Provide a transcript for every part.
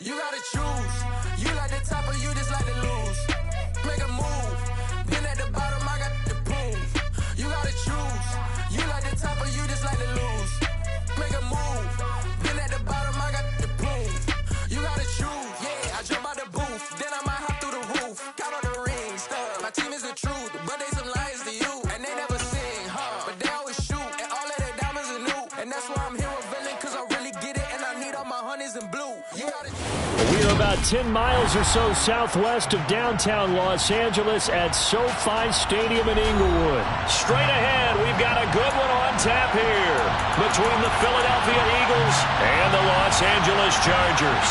You gotta choose. You like the top or you just like to lose. Make a move. Been at the bottom, I got the prove. You gotta choose. You like the top or you just like to lose. Make a move. Been at the bottom, I got the prove. You gotta choose. Yeah, I jump out the booth. Then I might hop through the roof. Count on the rings. My team is the truth, but they some liars to you. And they never sing, but they always shoot. And all of their diamonds are new. And that's why I'm here with villain, cause I really get it. And I need all my honeys in blue. You gotta We are about 10 miles or so southwest of downtown Los Angeles at SoFi Stadium in Inglewood. Straight ahead, we've got a good one on tap here between the Philadelphia Eagles and the Los Angeles Chargers.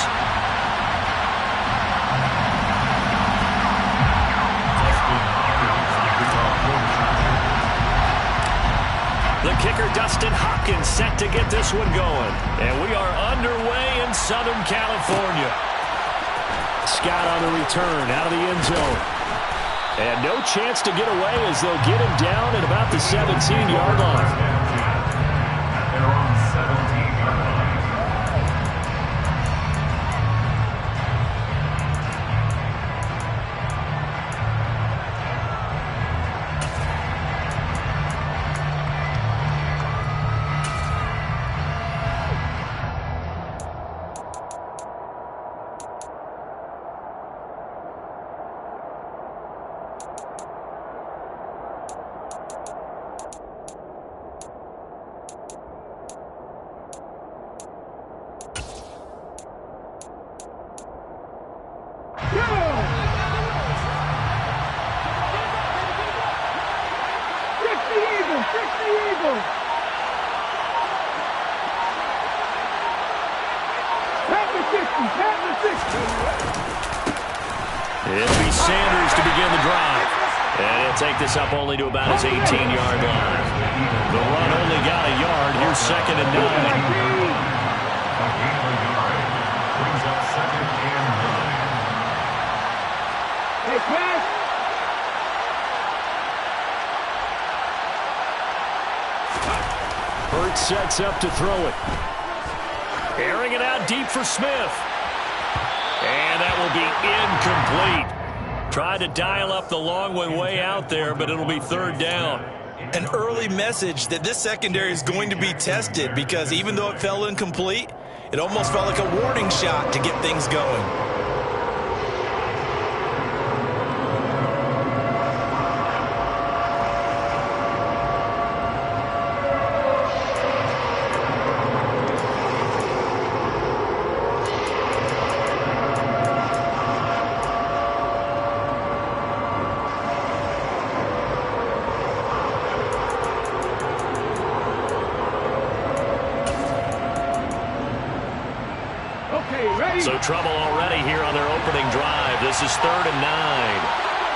The kicker, Dustin Hopkins, set to get this one going. And we are underway in Southern California. Scott on the return out of the end zone. And no chance to get away as they'll get him down at about the 17-yard line. They're on 17-yard line. It'll be Sanders to begin the drive. And he'll take this up only to about his 18-yard line. The run only got a yard. Here's 2nd and 9. Brings up 2nd and 9. Hey, pass. Hurts sets up to throw it. Airing it out deep for Smith. And that will be incomplete. Tried to dial up the long one way out there, but it'll be 3rd down. An early message that this secondary is going to be tested, because even though it fell incomplete, it almost felt like a warning shot to get things going. So trouble already here on their opening drive. This is 3rd and 9.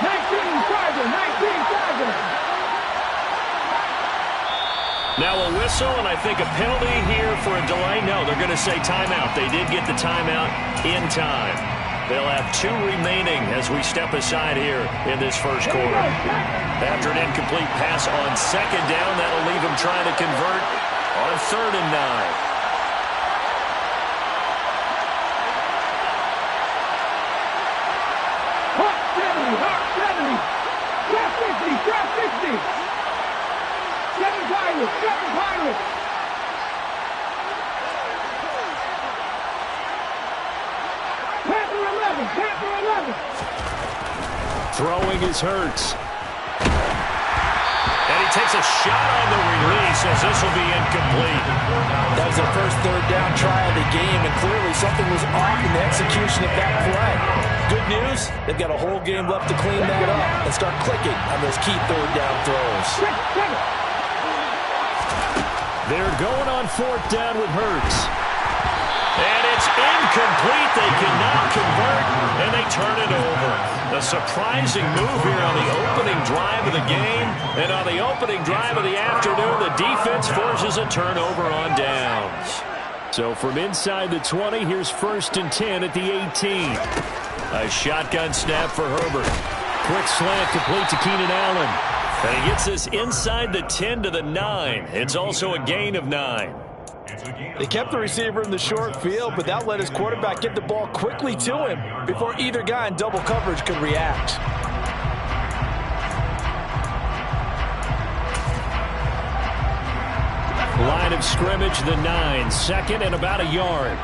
19-7. Now a whistle, and I think a penalty here for a delay. No, they're going to say timeout. They did get the timeout in time. They'll have 2 remaining as we step aside here in this first quarter. After an incomplete pass on 2nd down, that'll leave them trying to convert on 3rd and 9. Throwing is Hurts. And he takes a shot on the release as this will be incomplete. That was their first 3rd down try of the game, and clearly something was off in the execution of that play. Good news, they've got a whole game left to clean that up and start clicking on those key 3rd down throws. They're going on 4th down with Hurts. And it's incomplete. They cannot convert, and they turn it over. A surprising move here on the opening drive of the game. And on the opening drive of the afternoon, the defense forces a turnover on downs. So from inside the 20, here's 1st and 10 at the 18. A shotgun snap for Herbert. Quick slant complete to Keenan Allen. And he gets this inside the 10 to the 9. It's also a gain of 9. They kept the receiver in the short field, but that let his quarterback get the ball quickly to him before either guy in double coverage could react. Line of scrimmage, the 9, second and about a yard.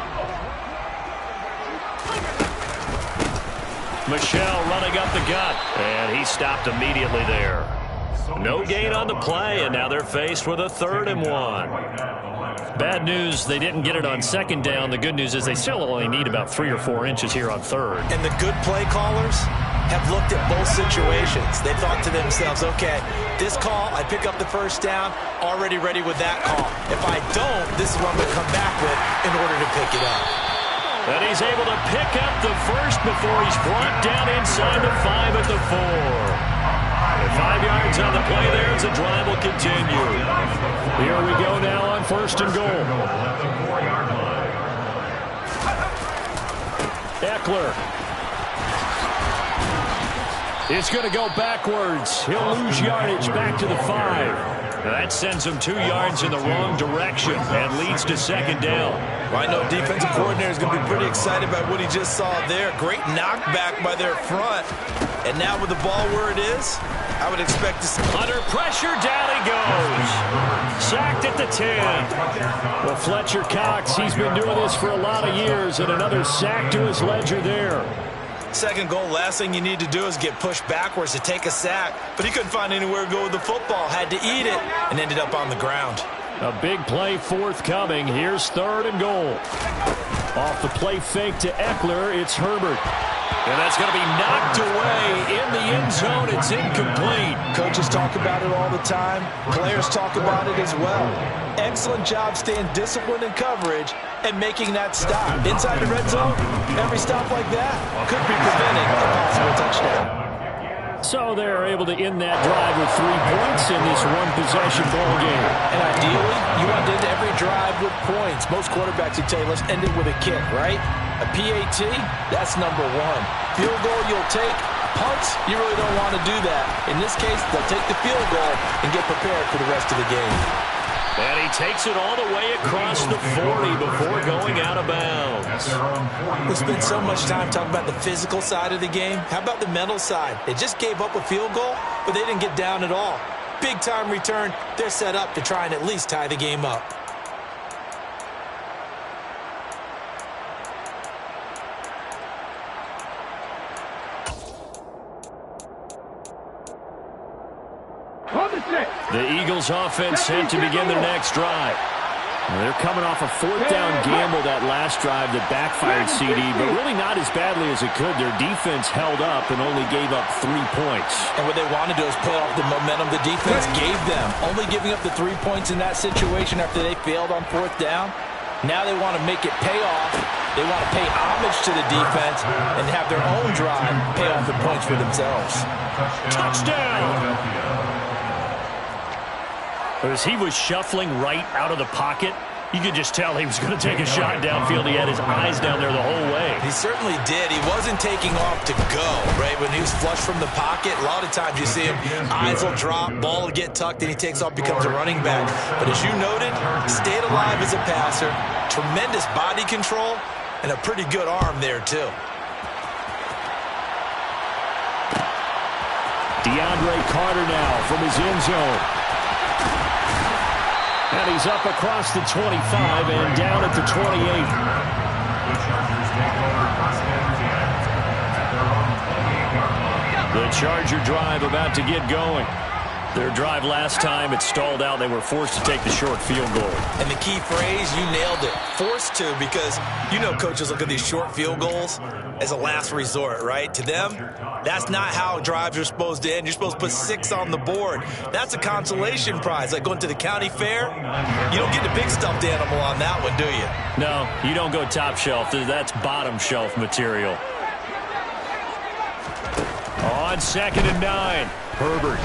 Michel running up the gut, and he stopped immediately there. No gain on the play, and now they're faced with a 3rd and 1. Bad news, they didn't get it on 2nd down. The good news is they still only need about 3 or 4 inches here on 3rd. And the good play callers have looked at both situations. They thought to themselves, okay, this call, I pick up the 1st down, already ready with that call. If I don't, this is what I'm going to come back with in order to pick it up. And he's able to pick up the 1st before he's brought down inside the 5 at the 4. 5 yards on the play there as the drive will continue. Here we go now on 1st and goal. Eckler. It's going to go backwards. He'll lose yardage back to the 5. That sends him 2 yards in the wrong direction and leads to 2nd down. Well, I know defensive coordinator is going to be pretty excited about what he just saw there. Great knockback by their front. And now with the ball where it is, I would expect to see. Under pressure, down he goes. Sacked at the 10. Well, Fletcher Cox, he's been doing this for a lot of years, and another sack to his ledger there. 2nd goal, last thing you need to do is get pushed backwards to take a sack. But he couldn't find anywhere to go with the football, had to eat it, and ended up on the ground. A big play forthcoming. Here's 3rd and goal. Off the play fake to Eckler, it's Herbert. And that's going to be knocked away in the end zone. It's incomplete. Coaches talk about it all the time. Players talk about it as well. Excellent job staying disciplined in coverage and making that stop. Inside the red zone, every stop like that could be preventing a possible touchdown. So they're able to end that drive with 3 points in this one-possession ball game. And ideally, you want to end every drive with points. Most quarterbacks would tell you, let's end it with a kick, right? A PAT, that's number 1. Field goal, you'll take. Punts, you really don't want to do that. In this case, they'll take the field goal and get prepared for the rest of the game. And he takes it all the way across the 40 before going out of bounds. We spent so much time talking about the physical side of the game. How about the mental side? They just gave up a field goal, but they didn't get down at all. Big-time return. They're set up to try and at least tie the game up. The Eagles offense set to begin their next drive. They're coming off a 4th down gamble that last drive that backfired CD, but really not as badly as it could. Their defense held up and only gave up 3 points. And what they want to do is play off the momentum the defense gave them. Only giving up the 3 points in that situation after they failed on 4th down. Now they want to make it pay off. They want to pay homage to the defense and have their own drive pay off the points for themselves. Touchdown! As he was shuffling right out of the pocket, you could just tell he was going to take a shot downfield. He had his eyes down there the whole way. He certainly did. He wasn't taking off to go, right? When he was flush from the pocket, a lot of times you see him, eyes will drop, ball will get tucked, and he takes off, becomes a running back. But as you noted, stayed alive as a passer, tremendous body control, and a pretty good arm there, too. DeAndre Carter now from his end zone. And he's up across the 25 and down at the 28. The Charger drive about to get going. Their drive last time, it stalled out. They were forced to take the short field goal. And the key phrase, you nailed it. Forced to, because you know coaches look at these short field goals as a last resort, right? To them, that's not how drives are supposed to end. You're supposed to put 6 on the board. That's a consolation prize, like going to the county fair. You don't get the big stuffed animal on that one, do you? No, you don't go top shelf. That's bottom shelf material. On 2nd and 9, Herbert.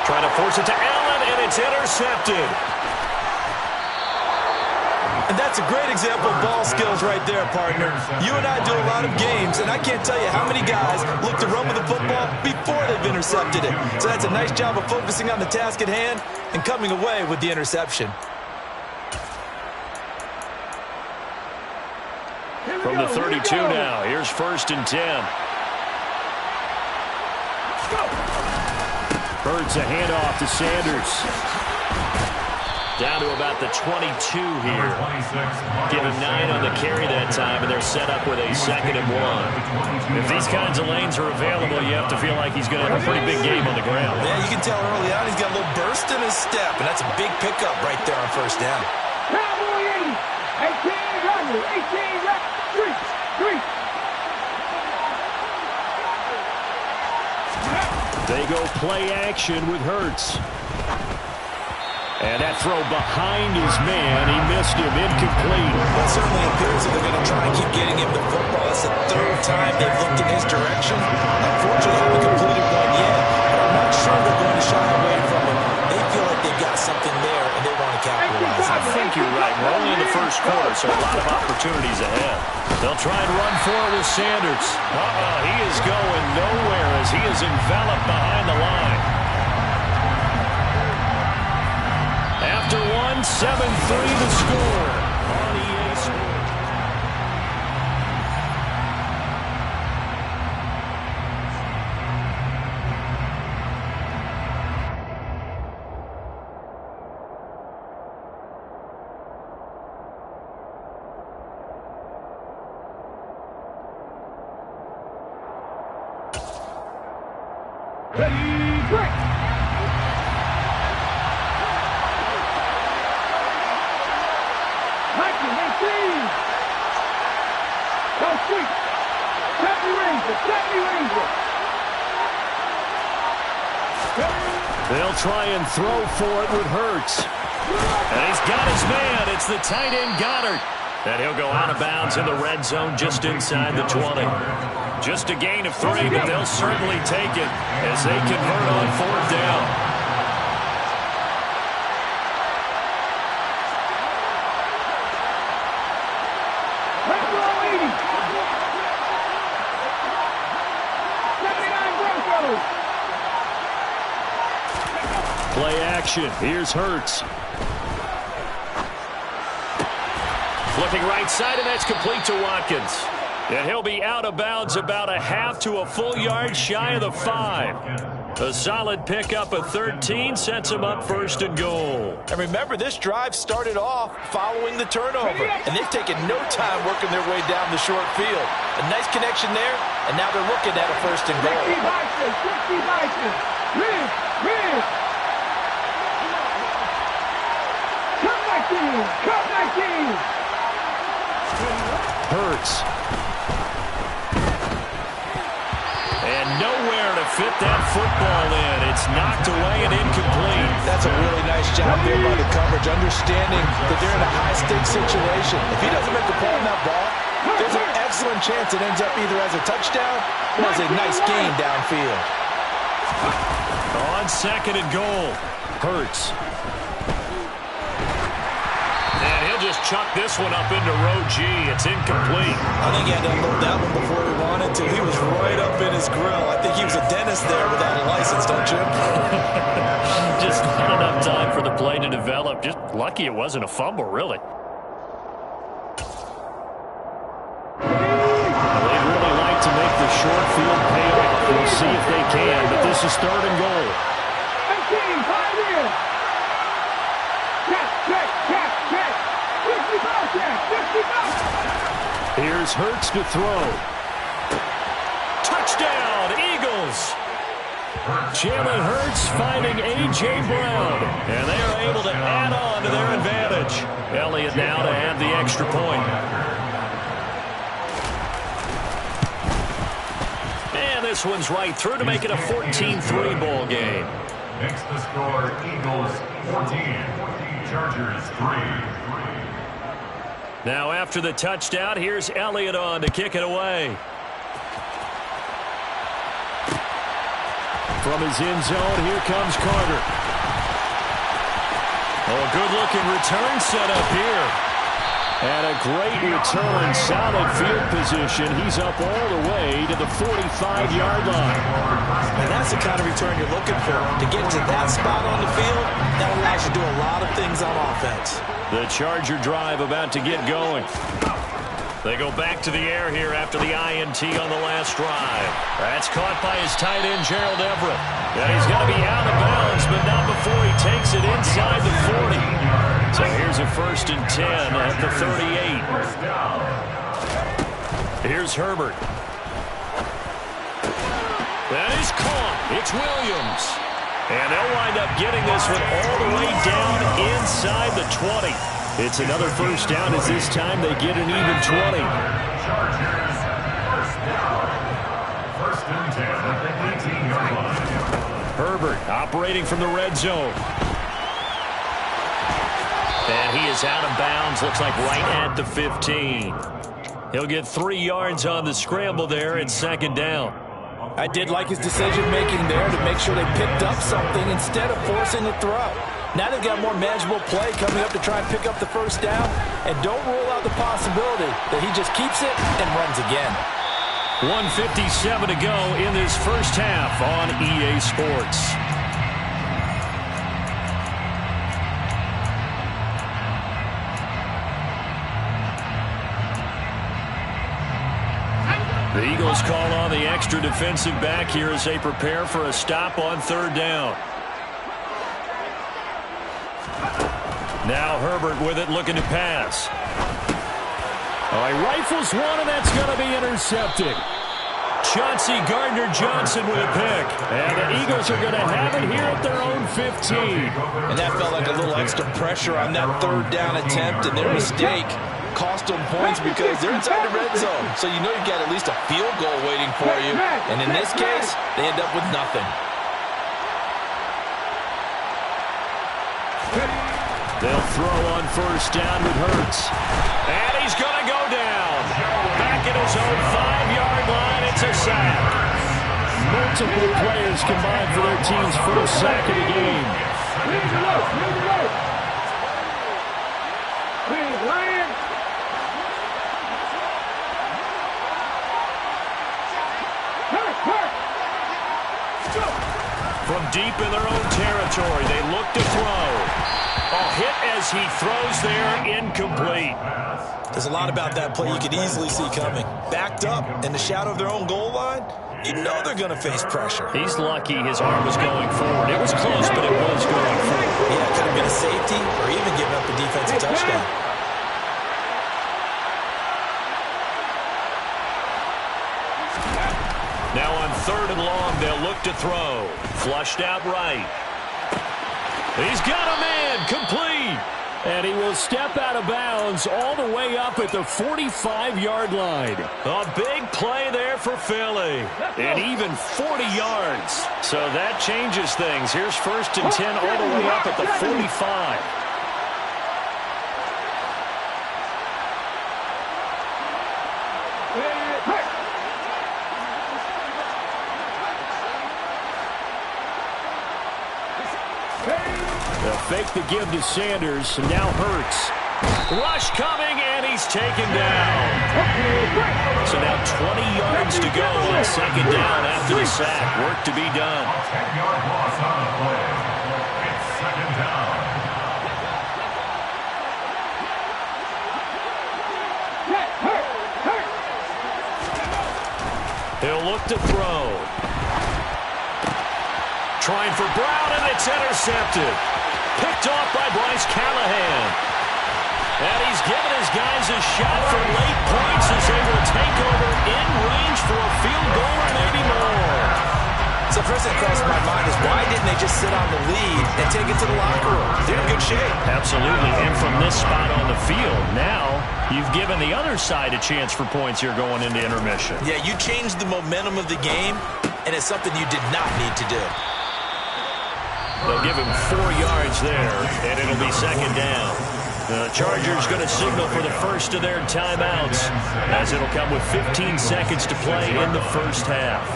Trying to force it to Allen, and it's intercepted. And that's a great example of ball skills right there, partner. You and I do a lot of games, and I can't tell you how many guys look to run with the football before they've intercepted it. So that's a nice job of focusing on the task at hand and coming away with the interception. From the 32 now, here's 1st and 10. Hurts a handoff to Sanders. Down to about the 22 here. Given 9 on the carry that time, and they're set up with a 2nd and 1. If these kinds of lanes are available, you have to feel like he's going to have a pretty big game on the ground. Yeah, you can tell early on he's got a little burst in his step, and that's a big pickup right there on 1st down. Cowboy 80, 18 runners, 18 reps, 3. They go play action with Hurts. And that throw behind his man, he missed him, incomplete. Well, it certainly appears that they're going to try and keep getting him the football. It's the 3rd time they've looked in his direction. Unfortunately, haven't completed one yet, but I'm not sure they're going to shy away from him. They feel like they've got something there, and they want to capitalize. I think you're right. We're only in the 1st quarter, so a lot of opportunities ahead. They'll try and run for it with Sanders. He is going nowhere as he is enveloped behind the line. After 7-3 the score on EA Sports. Ready, break. They'll try and throw for it with Hurts. And he's got his man. It's the tight end Goddard. And he'll go out of bounds in the red zone just inside the 20. Just a gain of 3, but they'll certainly take it as they convert on 4th down. Play action. Here's Hurts. Looking right side, and that's complete to Watkins. And he'll be out of bounds about a half to a full yard shy of the 5. A solid pickup of 13 sets him up 1st and goal. And remember, this drive started off following the turnover, and they've taken no time working their way down the short field. A nice connection there, and now they're looking at a 1st and goal. 60 Bison. Live. Come back in. Hurts. And nowhere to fit that football in. It's knocked away and incomplete. That's a really nice job there by the coverage, understanding that they're in a high-stakes situation. If he doesn't make a play on that ball, there's an excellent chance it ends up either as a touchdown or as a nice gain downfield. On 2nd and goal, Hurts. Just chuck this one up into row G. It's incomplete. I think he had to unload that one before he wanted to. He was right up in his grill. I think he was a dentist there without a license, don't you? Just not enough time for the play to develop. Just lucky it wasn't a fumble, really. They'd really like to make the short field pay off. We'll see if they can, but this is 3rd and goal. 18, 5 years. Check. Here's Hurts to throw. Touchdown, Eagles! Jalen Hurts finding A.J. Brown, and they are able to add on to their advantage. Elliott now to add the extra point. And this one's right through to make it a 14-3 ball game. Makes the score Eagles 14, Chargers 3. Now after the touchdown, here's Elliott on to kick it away. From his end zone, here comes Carter. Oh, good-looking return set up here. And a great return, solid field position. He's up all the way to the 45-yard line. And that's the kind of return you're looking for. To get to that spot on the field, that allows you to do a lot of things on offense. The Charger drive about to get going. They go back to the air here after the INT on the last drive. That's caught by his tight end, Gerald Everett. And he's going to be out of bounds, but not before he takes it inside the 40. So here's a 1st and 10 at the 38. Here's Herbert. That is caught. It's Williams. And they'll wind up getting this one all the way down inside the 20. It's another 1st down as this time they get an even 20. Chargers, 1st down. 1st and 10 at the 18-yard line. Herbert operating from the red zone. And he is out of bounds, looks like right at the 15. He'll get 3 yards on the scramble there at 2nd down. I did like his decision-making there to make sure they picked up something instead of forcing the throw. Now they've got more manageable play coming up to try and pick up the 1st down, and don't rule out the possibility that he just keeps it and runs again. 1:57 to go in this 1st half on EA Sports. The Eagles call on the extra defensive back here as they prepare for a stop on 3rd down. Now Herbert with it, looking to pass. All right, rifles one, and that's going to be intercepted. Chauncey Gardner-Johnson with a pick. And the Eagles are going to have it here at their own 15. And that felt like a little extra pressure on that 3rd down attempt, and their mistake cost them points because they're inside the red zone. So you know you've got at least a field goal waiting for you. And in this case, they end up with nothing. They'll throw on 1st down with Hurts. And he's going to go down. Back at his own 5-yard line, it's a sack. Multiple players combined for their team's 1st sack of the game. From deep in their own territory, they look to throw. A hit as he throws there, incomplete. There's a lot about that play you could easily see coming. Backed up in the shadow of their own goal line, you know they're going to face pressure. He's lucky his arm was going forward. It was close, but it was going forward. Yeah, it could have been a safety or even giving up a defensive touchdown. Now on 3rd and long, they'll look to throw. Flushed out right. He's got a man, complete. And he will step out of bounds all the way up at the 45-yard line. A big play there for Philly. And even 40 yards. So that changes things. Here's 1st and 10 all the way up at the 45. They'll fake the give to Sanders, and now Hurts. Rush coming, and he's taken down. So now 20 yards to go on 2nd down after the sack. Work to be done. 10-yard loss on the play. It's 2nd down. He'll look to throw. Trying for Brown, and it's intercepted. Picked off by Bryce Callahan. And he's given his guys a shot for late points as they will take over in range for a field goal or maybe more. So first thing that crosses my mind is why didn't they just sit on the lead and take it to the locker room? They're in good shape. Absolutely, and from this spot on the field, now you've given the other side a chance for points here going into intermission. Yeah, you changed the momentum of the game, and it's something you did not need to do. They'll give him 4 yards there, and it'll be 2nd down. The Chargers going to signal for the first of their timeouts, as it'll come with 15 seconds to play in the 1st half.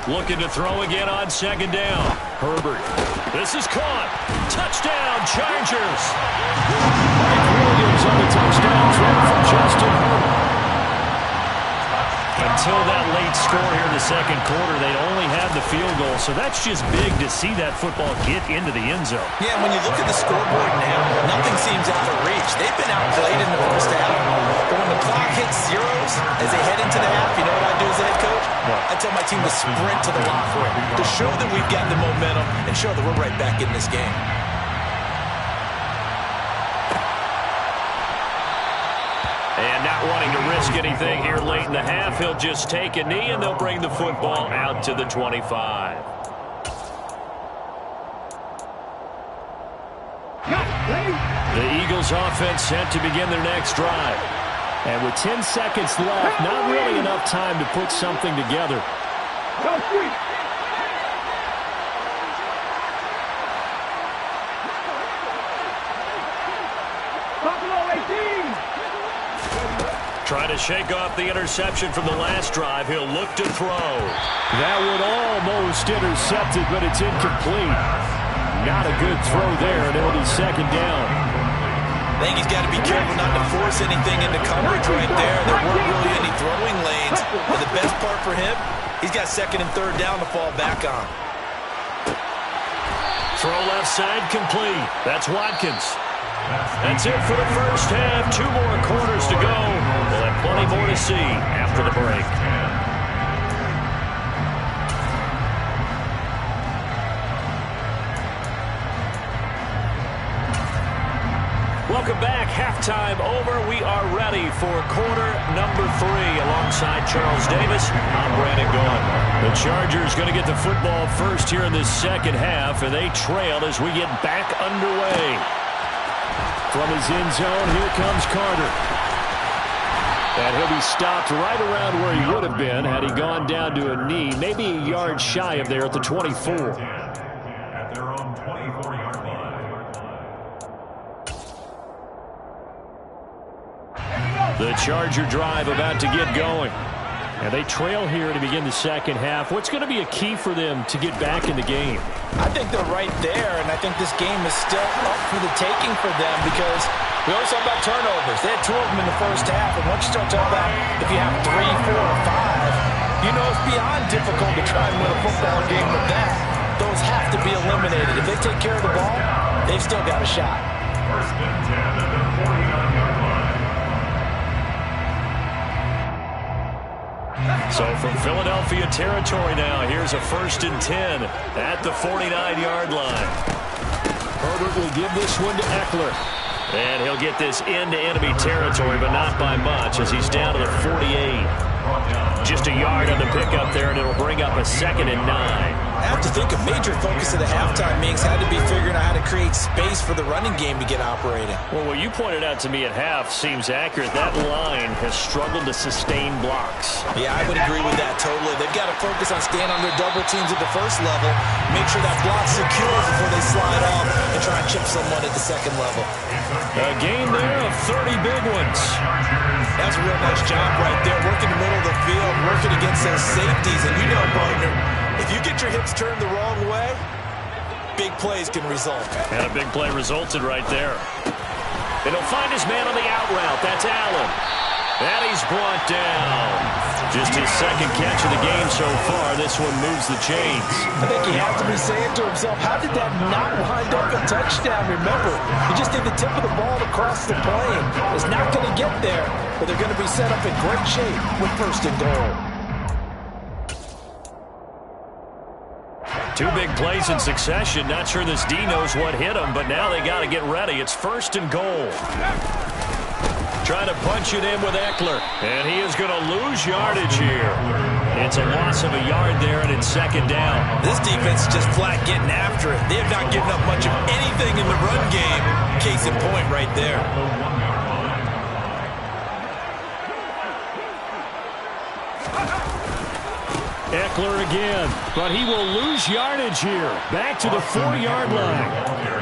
Looking to throw again on 2nd down. Herbert. This is caught. Touchdown, Chargers. Mike Williams on the touchdown throw from Justin Herbert. Until that late score here in the second quarter, they'd only had the field goal, so that's just big to see that football get into the end zone. Yeah, when you look at the scoreboard now, nothing seems out of reach. They've been outplayed in the first half, but when the clock hits zeros as they head into the half, you know what I do as a head coach? I tell my team to sprint to the locker room to show that we've got the momentum and show that we're right back in this game. And not wanting to risk anything here late in the half, he'll just take a knee, and they'll bring the football out to the 25. The Eagles offense set to begin their next drive. And with 10 seconds left, not really enough time to put something together. Go street. Buffalo 18. Trying to shake off the interception from the last drive. He'll look to throw. That would almost intercept it, but it's incomplete. Not a good throw there, and it'll be second down. I think he's got to be careful not to force anything into coverage right there. There weren't really any throwing lanes. But the best part for him, he's got second and third down to fall back on. Throw left side complete. That's Watkins. That's it for the first half. 2 more quarters to go. We'll have plenty more to see after the break. Welcome back. Halftime over. We are ready for quarter number 3. Alongside Charles Davis, I'm Brandon Gaughan. The Chargers going to get the football first here in this second half, and they trail as we get back underway. From his end zone, here comes Carter. And he'll be stopped right around where he would have been had he gone down to a knee, maybe a yard shy of there at the 24. At their own 24-yard line. The Charger drive about to get going. And they trail here to begin the second half. What's going to be a key for them to get back in the game? I think they're right there, and I think this game is still up for the taking for them because we always talk about turnovers. They had 2 of them in the first half, and once you start talking about if you have 3, 4, or 5, you know it's beyond difficult to try and win a football game with that. Those have to be eliminated. If they take care of the ball, they've still got a shot. First and 10 at the 49-yard line. So from Philadelphia territory now, here's a first and 10 at the 49-yard line. Herbert will give this one to Eckler. And he'll get this into enemy territory, but not by much as he's down to the 48. Just a yard on the pickup there, and it'll bring up a second and 9. I have to think a major focus of the halftime meetings had to be figuring out how to create space for the running game to get operating. Well, what you pointed out to me at half seems accurate. That line has struggled to sustain blocks. Yeah, I would agree with that totally. They've got to focus on staying on their double teams at the first level, make sure that block's secure before they slide off and try and chip someone at the second level. A gain there of 30 big ones. That's a real nice job right there, working the middle of the field, working against those safeties. And you know, partner, if you get your hips turned the wrong way, big plays can result. And a big play resulted right there. And he'll find his man on the out route. That's Allen. And he's brought down. Just his second catch of the game so far. This one moves the chains. I think he has to be saying to himself, how did that not wind up a touchdown? Remember, he just did the tip of the ball across the plane. It's not going to get there, but they're going to be set up in great shape with first and goal. 2 big plays in succession. Not sure this D knows what hit him, but now they got to get ready. It's first and goal. Trying to punch it in with Eckler. And he is going to lose yardage here. It's a loss of a yard there, and it's second down. This defense is just flat getting after it. They have not given up much of anything in the run game. Case in point right there. Eckler again, but he will lose yardage here. Back to the 4-yard line.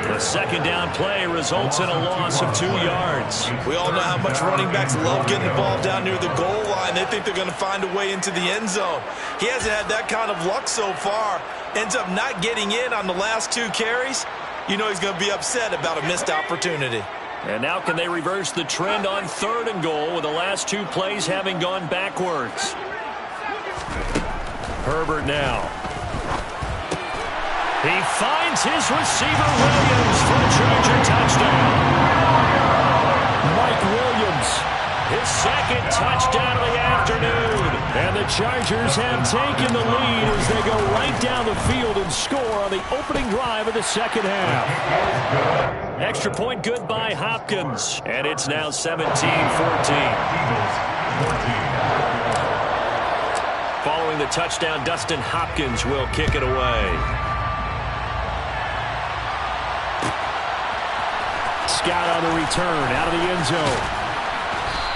The second down play results in a loss of 2 yards. We all know how much running backs love getting the ball down near the goal line. They think they're going to find a way into the end zone. He hasn't had that kind of luck so far. Ends up not getting in on the last 2 carries. You know he's going to be upset about a missed opportunity. And now can they reverse the trend on 3rd and goal with the last 2 plays having gone backwards? Herbert now. He finds his receiver, Williams, for a Charger touchdown. Mike Williams, his second touchdown of the afternoon. And the Chargers have taken the lead as they go right down the field and score on the opening drive of the second half. Extra point good by Hopkins. And it's now 17-14. Following the touchdown, Dustin Hopkins will kick it away. Scout on the return, out of the end zone.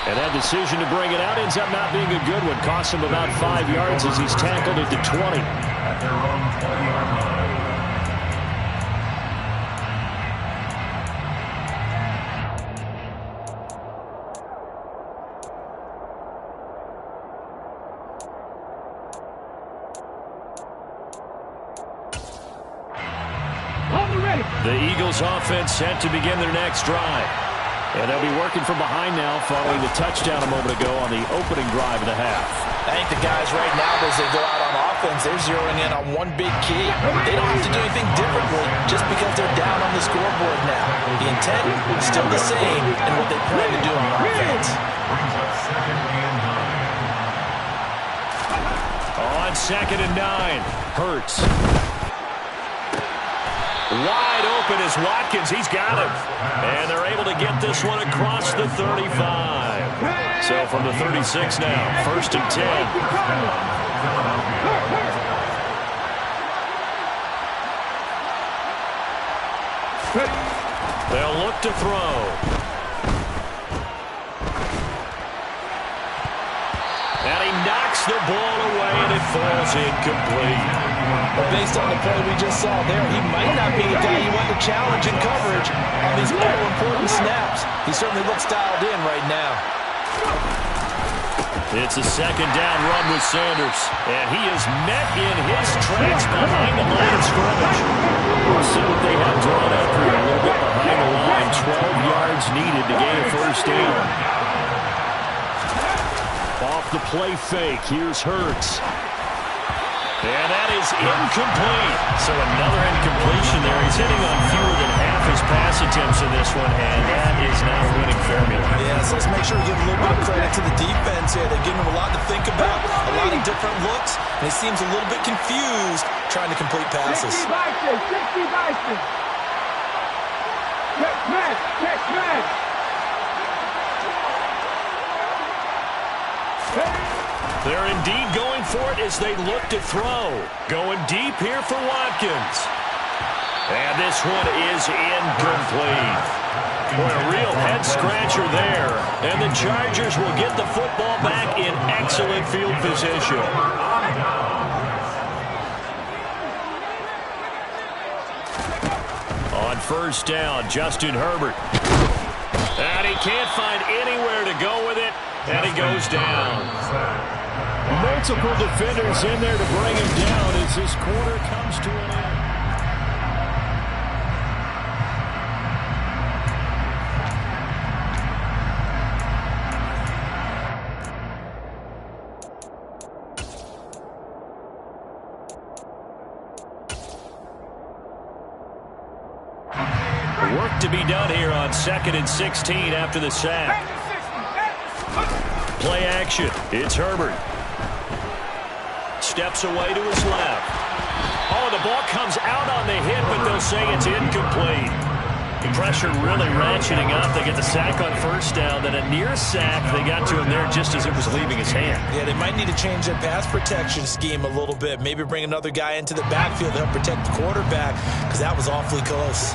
And that decision to bring it out ends up not being a good one. Costs him about 5 yards as he's tackled at the 20. At their own 20-yard line. The Eagles offense set to begin their next drive. And they'll be working from behind now following the touchdown a moment ago on the opening drive of the half. I think the guys right now, as they go out on offense, they're zeroing in on one big key. They don't have to do anything differently just because they're down on the scoreboard now. The intent is still the same in what they plan to do on offense. Brings up 2nd and 9. On 2nd and 9, Hurts. Wide open is Watkins. He's got him. And they're able to get this one across the 35. So from the 36 now, 1st and 10. They'll look to throw. And he knocks the ball away, and it falls incomplete. But based on the play we just saw there, he might not be the guy you want to challenge in coverage on these all-important snaps. He certainly looks dialed in right now. It's a 2nd down run with Sanders, and he is met in his tracks behind the line of scrimmage. We'll see what they have drawn up here. A little bit behind the line, 12 yards needed to gain a 1st down. Off the play fake, here's Hurts. And that is incomplete. So another incompletion there. He's hitting on fewer than half his pass attempts in this one, and that is not a winning formula. Yeah, so let's make sure we give a little bit of credit to the defense here. They're giving him a lot to think about, a lot of different looks, and he seems a little bit confused trying to complete passes. 60 Bison. Check match. They're indeed going for it as they look to throw. Going deep here for Watkins. And this one is incomplete. Boy, a real head-scratcher there. And the Chargers will get the football back in excellent field position. On 1st down, Justin Herbert. And he can't find anywhere to go with it. And he goes down. Multiple defenders in there to bring him down as this quarter comes to an end. Work to be done here on 2nd and 16 after the sack. Play action. It's Herbert. Steps away to his left. Oh, the ball comes out on the hit, but they'll say it's incomplete. The pressure really ratcheting up. They get the sack on 1st down, then a near sack. They got to him there just as it was leaving his hand. Yeah, they might need to change their pass protection scheme a little bit. Maybe bring another guy into the backfield to help protect the quarterback, because that was awfully close.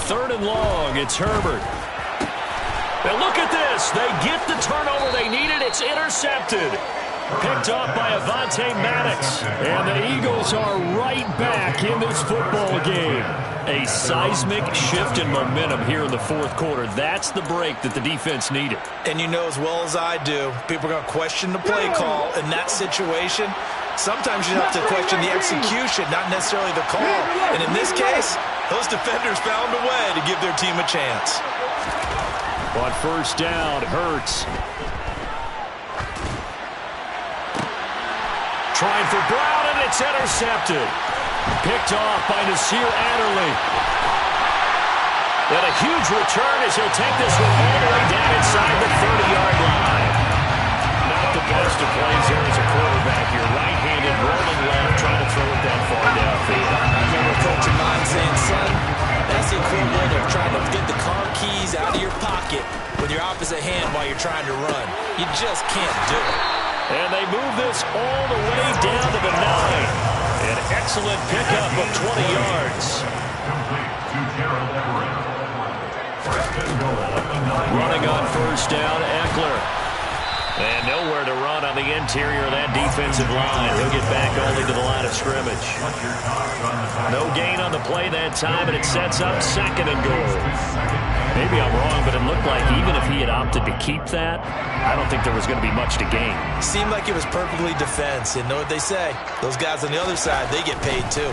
3rd and long, it's Herbert. Now look at this. They get the turnover they needed. It's intercepted. Picked off by Avonte Maddox. And the Eagles are right back in this football game. A seismic shift in momentum here in the 4th quarter. That's the break that the defense needed. And you know as well as I do, people are going to question the play call in that situation. Sometimes you have to question the execution, not necessarily the call. And in this case, those defenders found a way to give their team a chance. On 1st down, Hurts. trying for Brown, and it's intercepted. Picked off by Nasir Adderley. And a huge return as he'll take this one all the way down inside the 30-yard line. Not the best of plays there as a quarterback. You're right-handed, rolling left, trying to throw it that far downfield. I remember Coach of mine saying, son, that's the equivalent of trying to get the car keys out of your pocket with your opposite hand while you're trying to run. You just can't do it. And they move this all the way down to the 9. An excellent pickup of 20 yards. Running on first down, Eckler. And nowhere to run on the interior of that defensive line. He'll get back only to the line of scrimmage. No gain on the play that time, and it sets up 2nd and goal. Maybe I'm wrong, but it looked like even if he had opted to keep that, I don't think there was going to be much to gain. Seemed like it was perfectly defense. And know what they say? Those guys on the other side, they get paid too.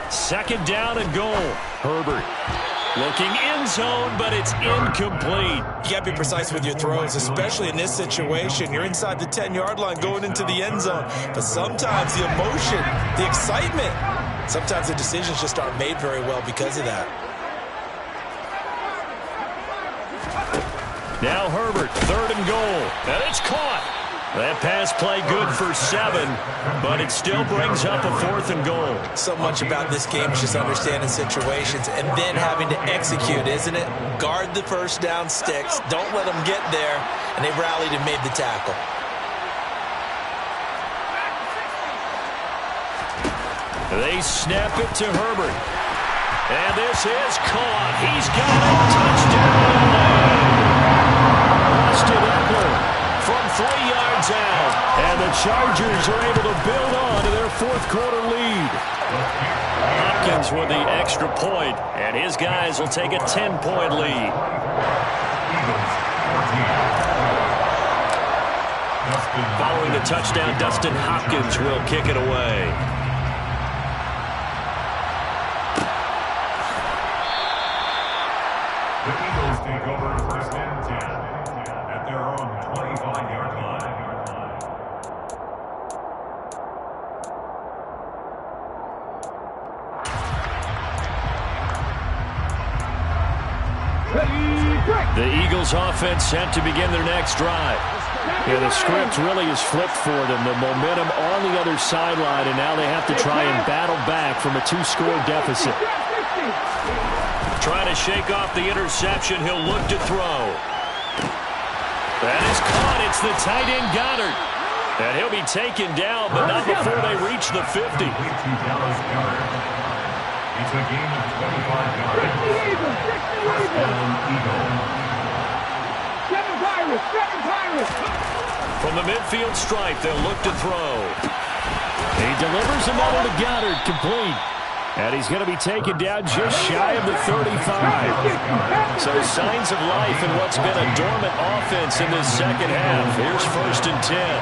2nd down and goal. Herbert looking end zone, but it's incomplete. You got to be precise with your throws, especially in this situation. You're inside the 10-yard line going into the end zone. But sometimes the emotion, the excitement, sometimes the decisions just aren't made very well because of that. Now Herbert, 3rd and goal, and it's caught. That pass play good for 7, but it still brings up a 4th and goal. So much about this game is just understanding situations and then having to execute, isn't it? Guard the first down sticks. Don't let them get there, and they rallied and made the tackle. They snap it to Herbert. And this is caught. He's got a touchdown. Austin Eckler from 3 yards out. And the Chargers are able to build on to their 4th quarter lead. Hopkins with the extra point, and his guys will take a 10-point lead. Following the touchdown, Dustin Hopkins will kick it away. The Eagles take over 1st and 10 at their own 25-yard line. The Eagles offense set to begin their next drive. Yeah, the script really is flipped for them. The momentum on the other sideline, and now they have to try and battle back from a 2-score deficit. Trying to shake off the interception. He'll look to throw. That is caught. It's the tight end Goddard. And he'll be taken down, but not before they reach the 50. It's a gain of 25 yards. First down, Eagles. From the midfield stripe, they'll look to throw. He delivers another to Goddard, complete. And he's going to be taken down just shy of the 35. So signs of life in what's been a dormant offense in this second half. Here's 1st and 10.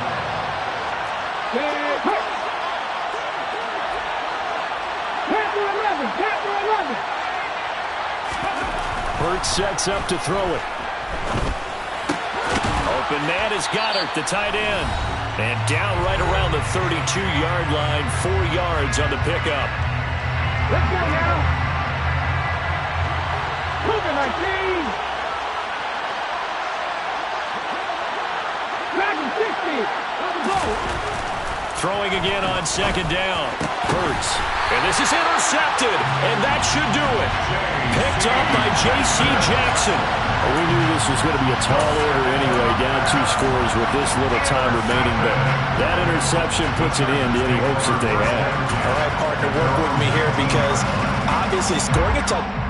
Hurts sets up to throw it. Open man is Goddard, the tight end. And down right around the 32-yard line, 4 yards on the pickup. Let's go now. Move it, 19. Dragon 60. Let's go. Throwing again on 2nd down. Hurts. And this is intercepted. And that should do it. Picked up by J.C. Jackson. We knew this was going to be a tall order anyway, down 2 scores with this little time remaining. But that interception puts it in to any hopes that they had. All right, partner, work with me here because obviously scoring a touchdown.